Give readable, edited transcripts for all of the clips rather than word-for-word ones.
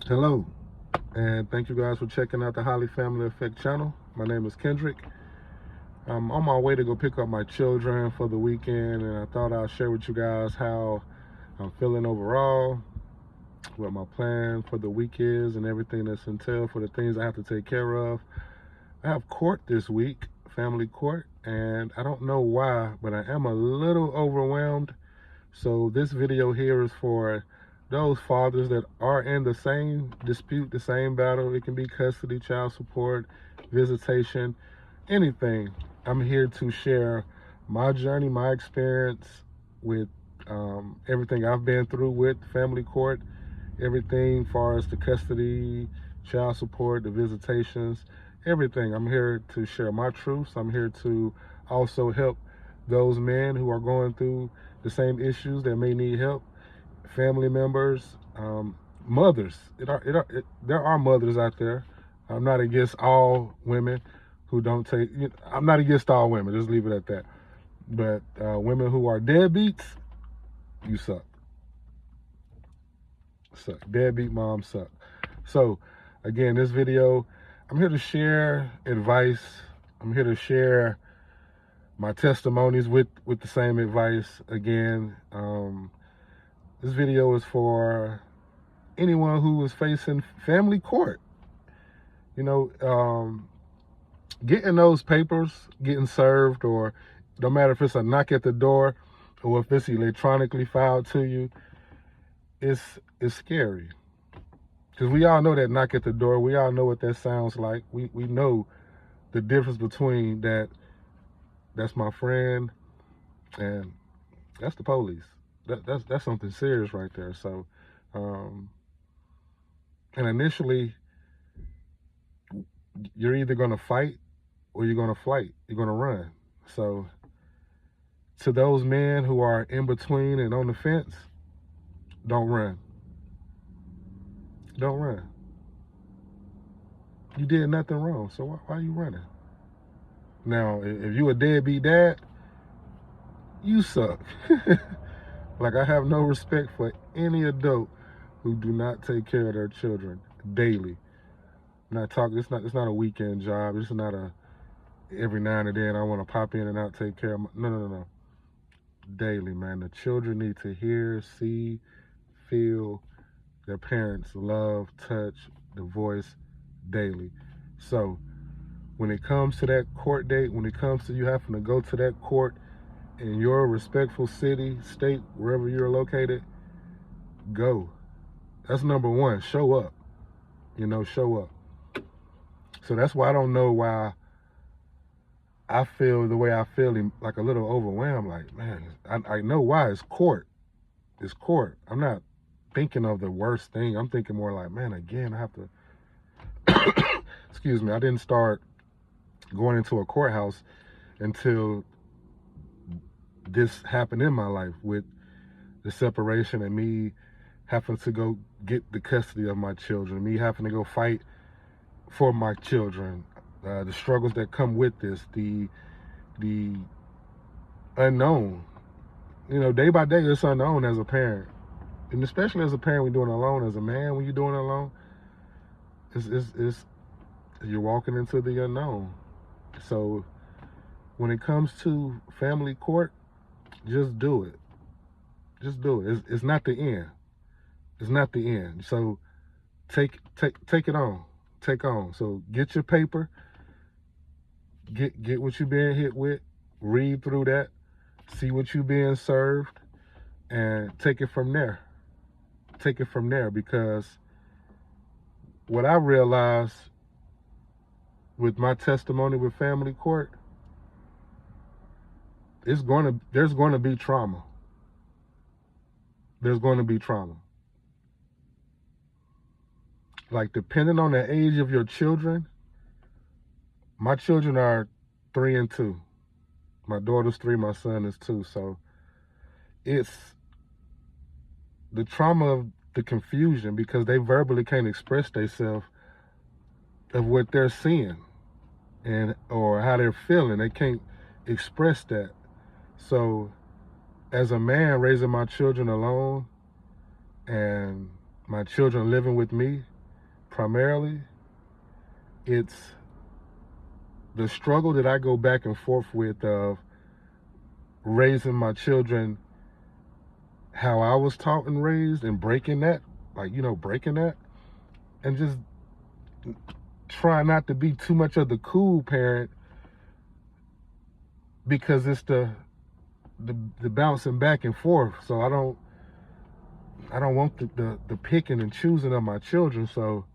Hello, and thank you guys for checking out the Holly Family Effect channel. My name is Kendrick. I'm on my way to go pick up my children for the weekend, and I thought I'd share with you guys how I'm feeling overall, what my plan for the week is, and everything that's entailed for the things I have to take care of. I have court this week, family court, and I don't know why, but I am a little overwhelmed. So this video here is for those fathers that are in the same dispute, the same battle. It can be custody, child support, visitation, anything. I'm here to share my journey, my experience with everything I've been through with family court, everything far as the custody, child support, the visitations, everything. I'm here to share my truths. I'm here to also help those men who are going through the same issues that may need help, family members, mothers. There are mothers out there. I'm not against all women who don't take. I'm not against all women. Just leave it at that. But women who are deadbeats, you suck. Suck. Deadbeat moms suck. So, again, this video, I'm here to share advice. I'm here to share my testimonies with the same advice. Again, this video is for anyone who is facing family court. Getting those papers, getting served, or no matter if it's a knock at the door or if it's electronically filed to you, it's scary. Because we all know that knock at the door. We all know what that sounds like. We know the difference between that's my friend and that's the police. That's something serious right there. So, and initially, you're either going to fight or you're going to flight. You're going to run. So, to those men who are in between and on the fence, don't run. Don't run. You did nothing wrong, so why are you running? Now, if you a deadbeat dad, you suck. Like, I have no respect for any adult who do not take care of their children daily. I'm not talking. It's not a weekend job. It's not a every now and then I want to pop in and out, take care of my, no. Daily, man. The children need to hear, see, feel their parents' love, touch, the voice daily. So when it comes to that court date, when it comes to you having to go to that court in your respectful city, state, wherever you're located, go. That's number one. Show up. Show up. So that's why I don't know why I feel the way I feel, like a little overwhelmed. Like, man, I know why. It's court. It's court. I'm not thinking of the worst thing. I'm thinking more like, man, again, I have to, excuse me, I didn't start going into a courthouse until this happened in my life with the separation and me having to go get the custody of my children, me having to go fight for my children, the struggles that come with this, the unknown. Day by day, it's unknown as a parent. And especially as a parent, when you're doing it alone. As a man, when you're doing it alone, it's you're walking into the unknown. So when it comes to family court, just do it. Just do it. It's not the end. It's not the end. So take it on. Take on. So get your paper. Get what you're being hit with. Read through that. See what you're being served, and take it from there. Take it from there, because what I realized with my testimony with family court, there's going to be trauma. There's going to be trauma. Like, depending on the age of your children, my children are 3 and 2. My daughter's 3, my son is 2. So it's the trauma of the confusion, because they verbally can't express themselves of what they're seeing and or how they're feeling. They can't express that. So as a man raising my children alone and my children living with me, primarily, it's the struggle that I go back and forth with of raising my children how I was taught and raised, and breaking that, breaking that, and just try not to be too much of the cool parent, because it's the bouncing back and forth. So I don't want the picking and choosing of my children. So,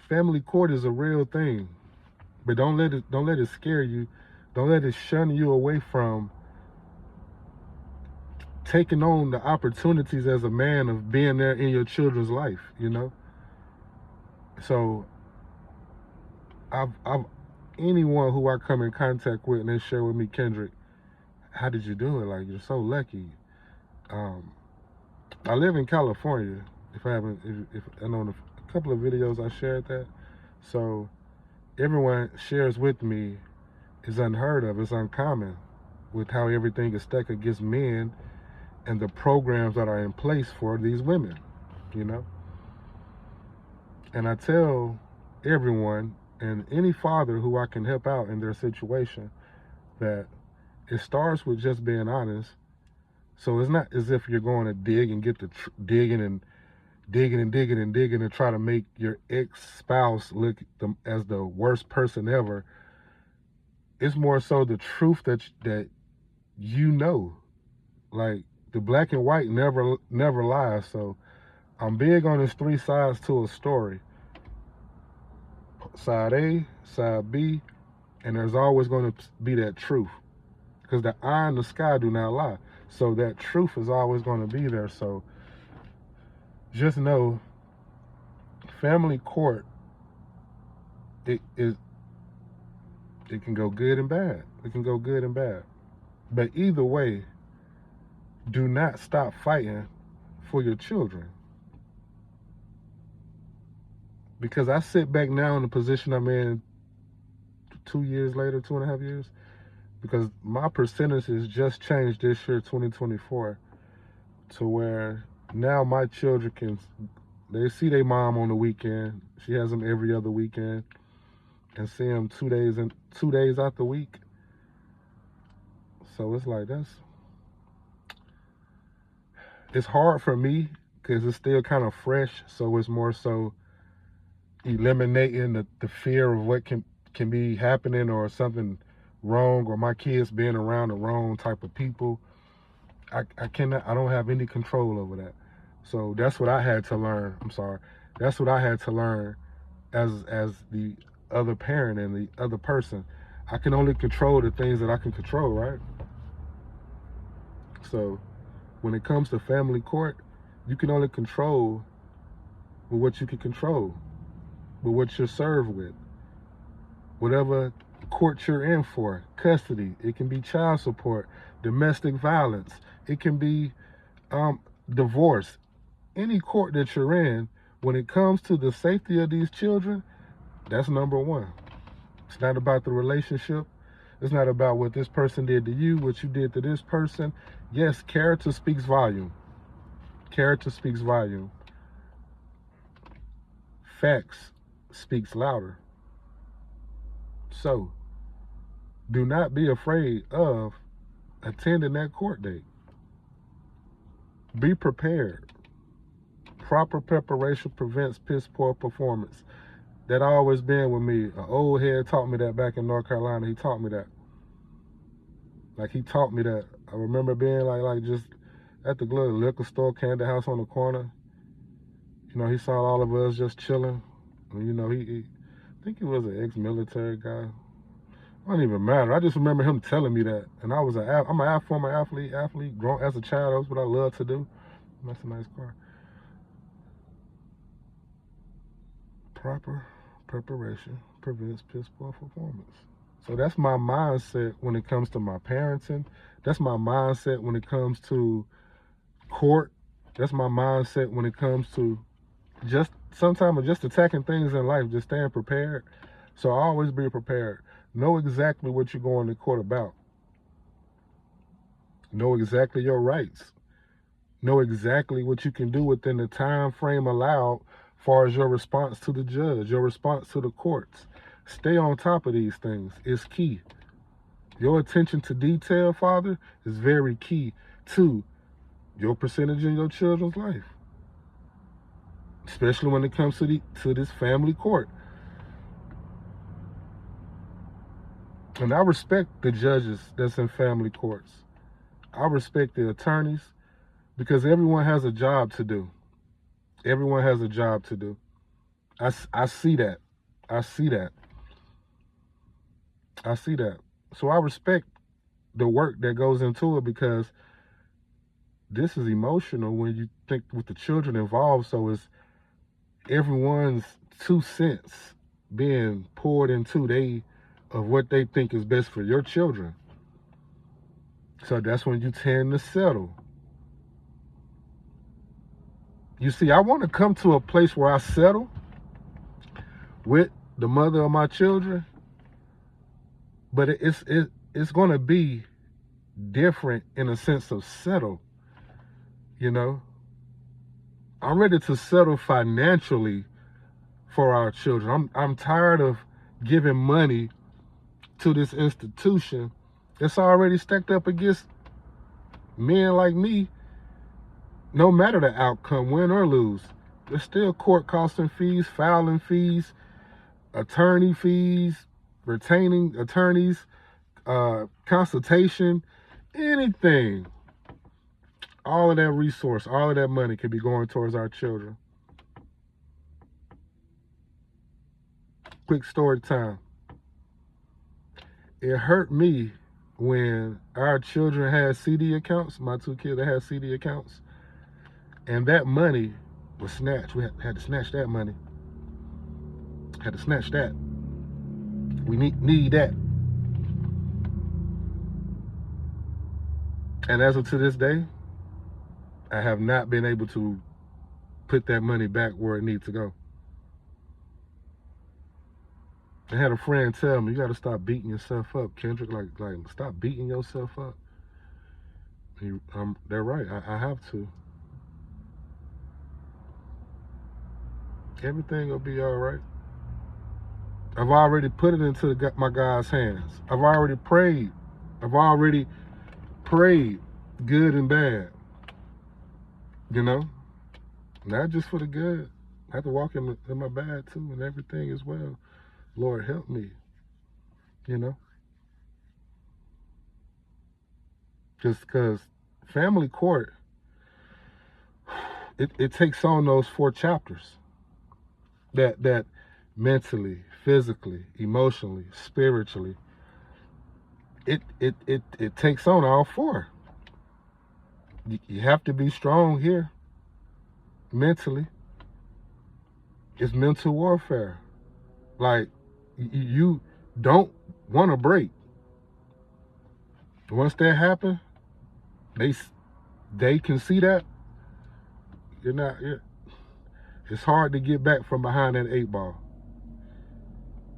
family court is a real thing, but don't let it scare you. Don't let it shun you away from taking on the opportunities as a man of being there in your children's life. So I've anyone who I come in contact with and they share with me, Kendrick, how did you do it? Like, you're so lucky. I live in California. If I know in a couple of videos I shared that. So everyone shares with me is unheard of. It's uncommon with how everything is stuck against men and the programs that are in place for these women, And I tell everyone and any father who I can help out in their situation that it starts with just being honest. So it's not as if you're going to dig and get the digging and to try to make your ex-spouse look as the worst person ever. It's more so the truth that like the black and white never lies. So I'm big on this 3 sides to a story. Side A, side B, and there's always going to be that truth, because the eye and the sky do not lie. So that truth is always going to be there. So just know, family court, it can go good and bad. It can go good and bad. But either way, do not stop fighting for your children. Because I sit back now in the position I'm in 2 years later, 2.5 years, because my percentages just changed this year, 2024, to where now my children they see their mom on the weekend. She has them every other weekend, and see them 2 days out the week. So it's like it's hard for me because it's still kind of fresh. So it's more so eliminating the fear of what can be happening, or something wrong, or my kids being around the wrong type of people. I don't have any control over that. So that's what I had to learn. That's what I had to learn as the other parent and the other person. I can only control the things that I can control, right? So when it comes to family court, you can only control with what you can control, with what you're served with. Whatever court you're in for, custody, it can be child support, domestic violence, it can be divorce. Any court that you're in, when it comes to the safety of these children, that's number one. It's not about the relationship. It's not about what this person did to you, what you did to this person. Yes, character speaks volume. Character speaks volume. Facts speaks louder. So, do not be afraid of attending that court date. Be prepared. Proper preparation prevents piss poor performance. That always been with me. An old head taught me that back in North Carolina. He taught me that. He taught me that. I remember being like just at the liquor store, Candy House on the corner. He saw all of us just chilling. And, he I think he was an ex-military guy. It don't even matter. I just remember him telling me that. And I'm a former athlete. Grown as a child, that's what I love to do. That's a nice car. Proper preparation prevents piss poor performance. So that's my mindset when it comes to my parenting. That's my mindset when it comes to court. That's my mindset when it comes to sometimes just attacking things in life, just staying prepared. So always be prepared. Know exactly what you're going to court about. Know exactly your rights. Know exactly what you can do within the time frame allowed, as far as your response to the judge, your response to the courts. Stay on top of these things. It's key. Your attention to detail, Father, is very key to your percentage in your children's life, especially when it comes to this family court. And I respect the judges that's in family courts. I respect the attorneys, because everyone has a job to do. Everyone has a job to do. I see that. I see that. I see that. So I respect the work that goes into it, because this is emotional when you think with the children involved. So it's everyone's 2 cents being poured into of what they think is best for your children. So that's when you tend to settle. You see, I want to come to a place where I settle with the mother of my children, but it's going to be different in a sense of settle. You know, I'm ready to settle financially for our children. I'm tired of giving money to this institution that's already stacked up against men like me. No matter the outcome, win or lose, there's still court costs and fees, filing fees, attorney fees, retaining attorneys, consultation, anything. All of that resource, all of that money could be going towards our children. Quick story time. It hurt me when our children had CD accounts, my 2 kids that had CD accounts, and that money was snatched. We had to snatch that money. Had to snatch that. We need that. And as of to this day, I have not been able to put that money back where it needs to go. I had a friend tell me, you got to stop beating yourself up, Kendrick. Like stop beating yourself up. They're right. I have to. Everything will be all right. I've already put it into my God's hands. I've already prayed. Good and bad. You know, not just for the good. I have to walk in my bad too, and everything as well. Lord, help me. You know, just because family court, it takes on those 4 chapters. That mentally, physically, emotionally, spiritually, it takes on all 4. You have to be strong here. Mentally, it's mental warfare. Like, you don't want to break. Once that happens, they can see that it's hard to get back from behind that 8 ball.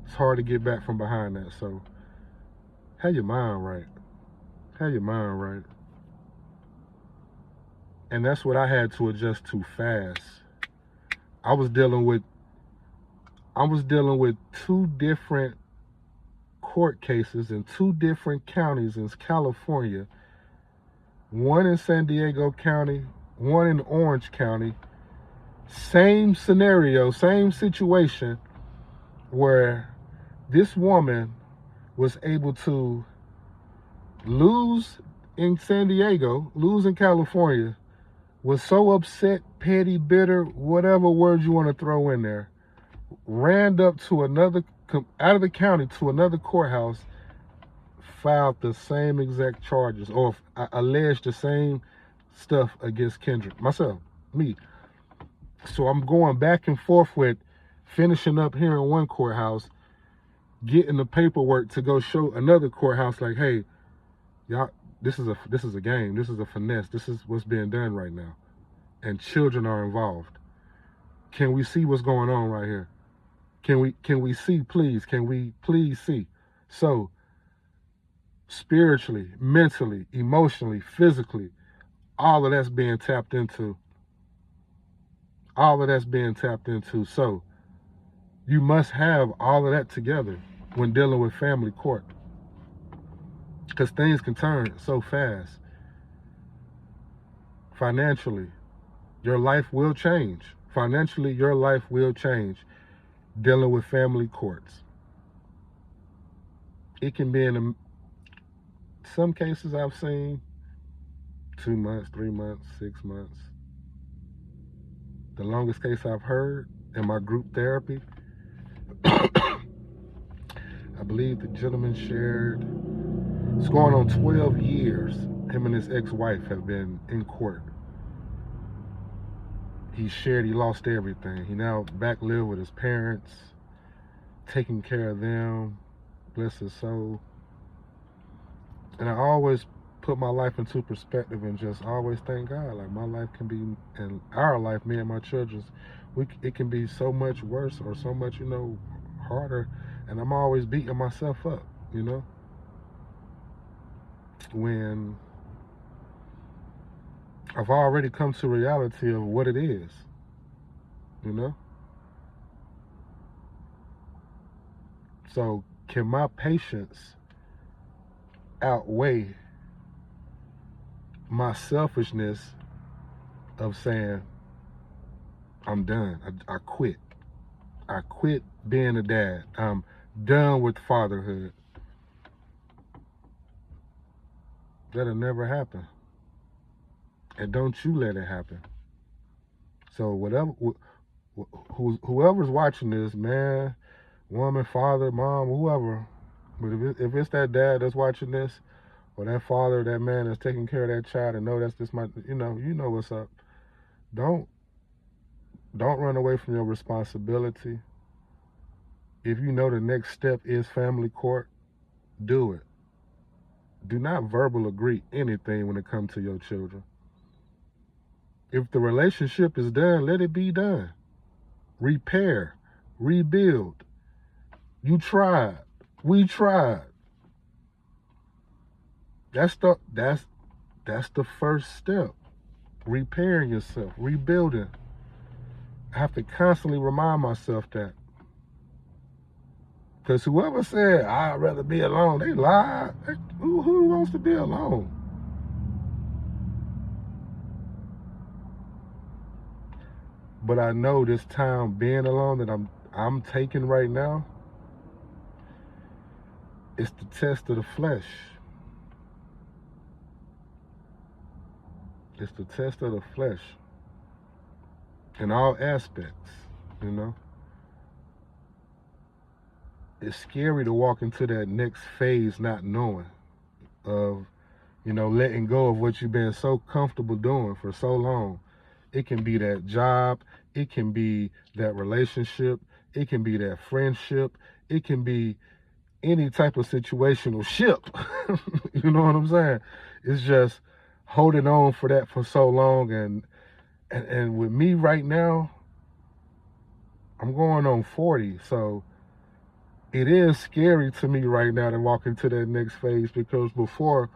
It's hard to get back from behind that. So have your mind right. Have your mind right. And that's what I had to adjust to fast. I was dealing with 2 different court cases in 2 different counties in California. One in San Diego County, one in Orange County. Same scenario, same situation, where this woman was able to lose in San Diego, lose in California, was so upset, petty, bitter, whatever words you want to throw in there, ran up to out of the county to another courthouse, filed the same exact charges, or alleged the same stuff against Kendrick, me. So I'm going back and forth with finishing up here in one courthouse, getting the paperwork to go show another courthouse, like, hey, y'all, this is a game, this is a finesse, this is what's being done right now, and children are involved. Can we see what's going on right here? Can we see, please? Can we please see? So spiritually, mentally, emotionally, physically, All of that's being tapped into. All of that's being tapped into. So you must have all of that together when dealing with family court, because things can turn so fast. Financially, your life will change. Financially, your life will change dealing with family courts. It can be in some cases I've seen 2 months, 3 months, 6 months. The longest case I've heard in my group therapy, I believe the gentleman shared, it's going on 12 years. Him and his ex-wife have been in court. He shared he lost everything. He now back live with his parents, taking care of them, bless his soul. And I always put my life into perspective and just always thank God. Like, my life can be, and our life, me and my children's, it can be so much worse or so much, harder. And I'm always beating myself up, when I've already come to reality of what it is, So can my patience outweigh my selfishness of saying, I'm done. I quit. I quit being a dad. I'm done with fatherhood. That'll never happen. And don't you let it happen. So whoever's watching this, man, woman, father, mom, whoever, but if it's that dad that's watching this, or that father, that man that's taking care of that child, and know that's just you know what's up. Don't run away from your responsibility. If you know the next step is family court, do it. Do not verbal agree anything when it comes to your children. If the relationship is done, let it be done. Repair, rebuild. You tried. We tried. That's the first step. Repairing yourself, rebuilding. I have to constantly remind myself that. Because whoever said, I'd rather be alone, they lied. Who wants to be alone? But I know this time being alone that I'm taking right now, it's the test of the flesh. It's the test of the flesh in all aspects, It's scary to walk into that next phase not knowing of, letting go of what you've been so comfortable doing for so long. It can be that job. It can be that relationship. It can be that friendship. It can be any type of situational ship. You know what I'm saying? It's just holding on for that for so long. And with me right now, I'm going on 40. So it is scary to me right now to walk into that next phase, because before,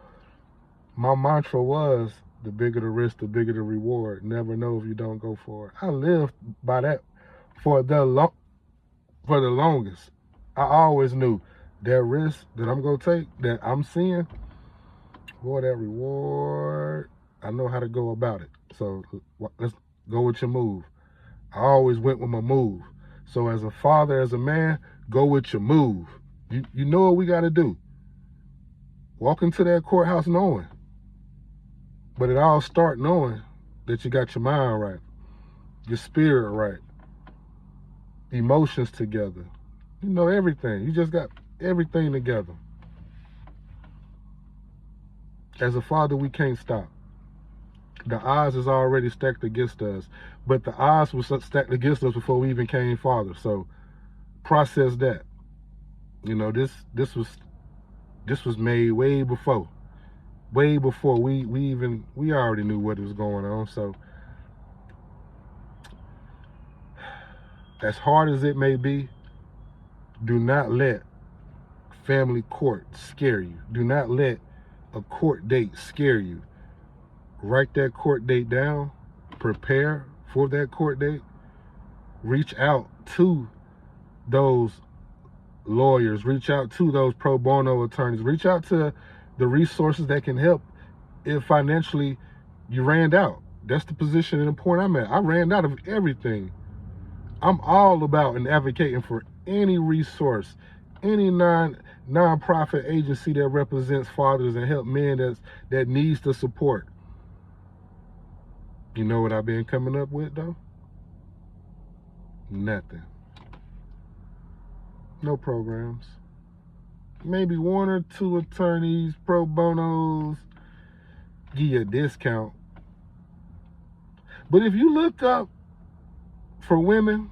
my mantra was, the bigger the risk, the bigger the reward. Never know if you don't go for it. I lived by that for the longest. I always knew that risk that I'm going to take, that I'm seeing, boy, that reward, I know how to go about it. So let's go with your move. I always went with my move. So as a father, as a man, go with your move. You know what we got to do. Walk into that courthouse knowing. But it all start knowing that you got your mind right, your spirit right, emotions together. Everything. You just got everything together. As a father, we can't stop. The odds is already stacked against us, but the odds was stacked against us before we even came fathers. So process that. This was made way before. Way before we already knew what was going on. So as hard as it may be, do not let family court scare you. Do not let a court date scare you. write that court date down, prepare for that court date, reach out to those lawyers, reach out to those pro bono attorneys, reach out to the resources that can help if financially you ran out. That's the position and the point I'm at. I ran out of everything. I'm all about and advocating for any resource, any non-profit agency that represents fathers and help men that needs the support. You know what I've been coming up with though? Nothing. No programs. Maybe one or two attorneys, pro bonos, give you a discount. But if you looked up for women,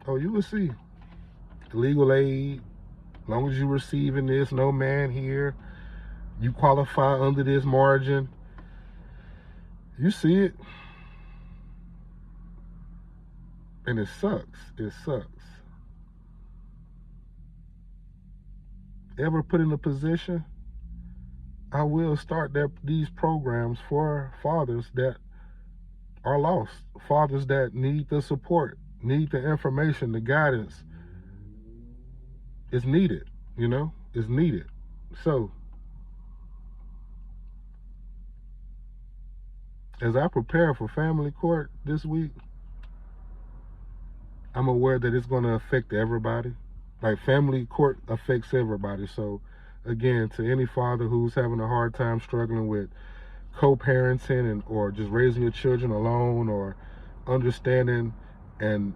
oh, you will see legal aid, as long as you're receiving this, no man here, you qualify under this margin. You see it. And it sucks. It sucks. Ever put in a position, I will start these programs for fathers that are lost, fathers that need the support, need the information, the guidance. It's needed, you know, it's needed. So, as I prepare for family court this week, I'm aware that it's going to affect everybody. Like, family court affects everybody. So, again, to any father who's having a hard time struggling with co-parenting or just raising your children alone, or understanding and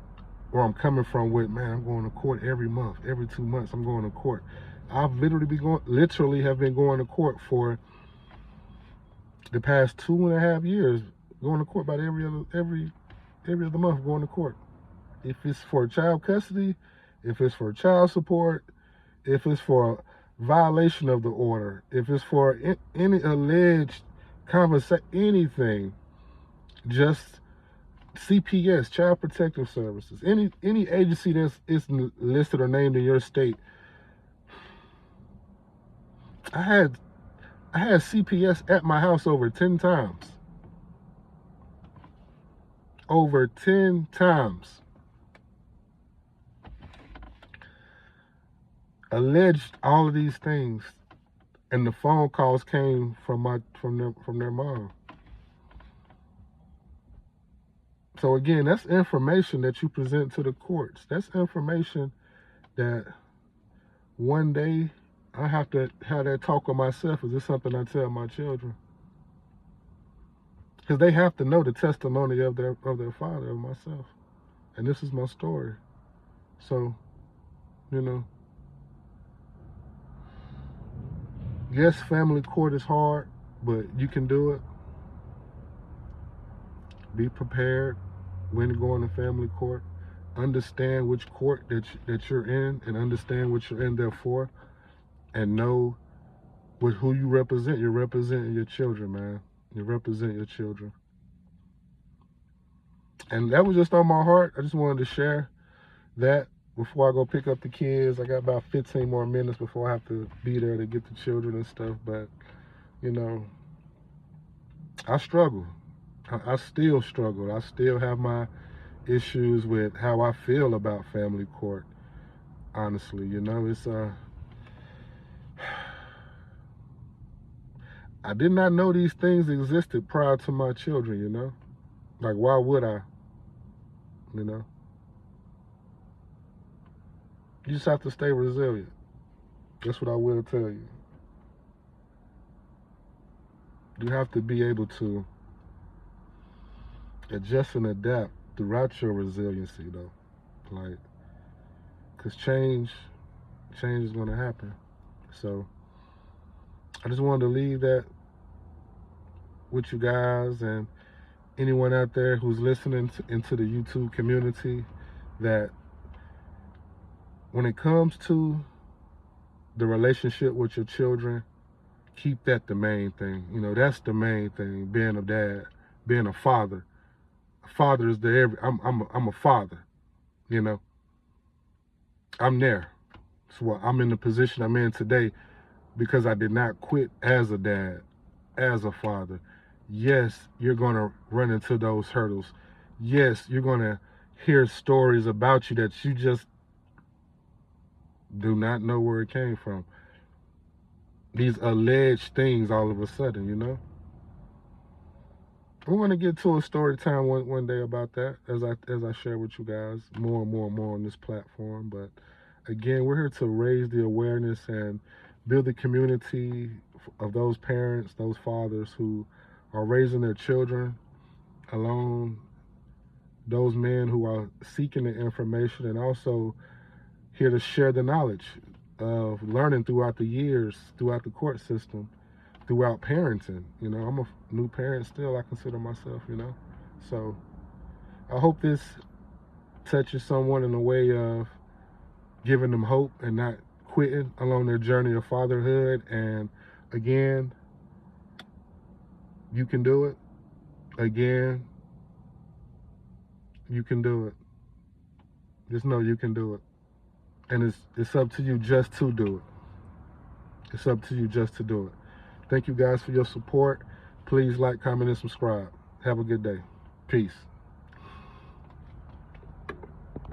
where I'm coming from with, man, I'm going to court every month, every 2 months I'm going to court. I've literally have been going to court for the past 2.5 years, going to court about every other month, going to court. If it's for child custody, if it's for child support, if it's for violation of the order, if it's for any alleged anything, just CPS, Child Protective Services, any agency that's listed or named in your state. I had CPS at my house over 10 times. Over 10 times. Alleged all of these things, and the phone calls came from their mom. So again, that's information that you present to the courts. That's information that one day I have to have that talk with myself. Is this something I tell my children? Because they have to know the testimony of their father, of myself. And this is my story. So, you know, yes, family court is hard, but you can do it. Be prepared when going to family court. Understand which court that you're in, and understand what you're in there for, and know who you represent. You're representing your children, man. You represent your children. And that was just on my heart. I just wanted to share that before I go pick up the kids. I got about 15 more minutes before I have to be there to get the children and stuff. But, you know, I struggle. I still struggle. I still have my issues with how I feel about family court. Honestly, you know, it's I did not know these things existed prior to my children, you know? Like, why would I? You know? You just have to stay resilient. That's what I will tell you. You have to be able to adjust and adapt throughout your resiliency, though. Like, because change is going to happen. So, I just wanted to leave that with you guys and anyone out there who's listening into the YouTube community, that when it comes to the relationship with your children, keep that the main thing. You know, that's the main thing. Being a dad, being a father. A father is I'm a father. You know, I'm there. So I'm in the position I'm in today because I did not quit as a dad, as a father. Yes, you're going to run into those hurdles. Yes, you're going to hear stories about you that you just do not know where it came from. These alleged things all of a sudden, you know? We're going to get to a story time one day about that as I share with you guys more and more on this platform. But again, we're here to raise the awareness and build the community of those parents, those fathers who are raising their children alone, those men who are seeking the information, and also here to share the knowledge of learning throughout the years, throughout the court system, throughout parenting. You know, I'm a new parent still, I consider myself, you know. So I hope this touches someone in a way of giving them hope and not quitting along their journey of fatherhood. And again, you can do it. Again, you can do it. Just know you can do it. And it's up to you just to do it. It's up to you just to do it. Thank you guys for your support. Please like, comment, and subscribe. Have a good day. Peace.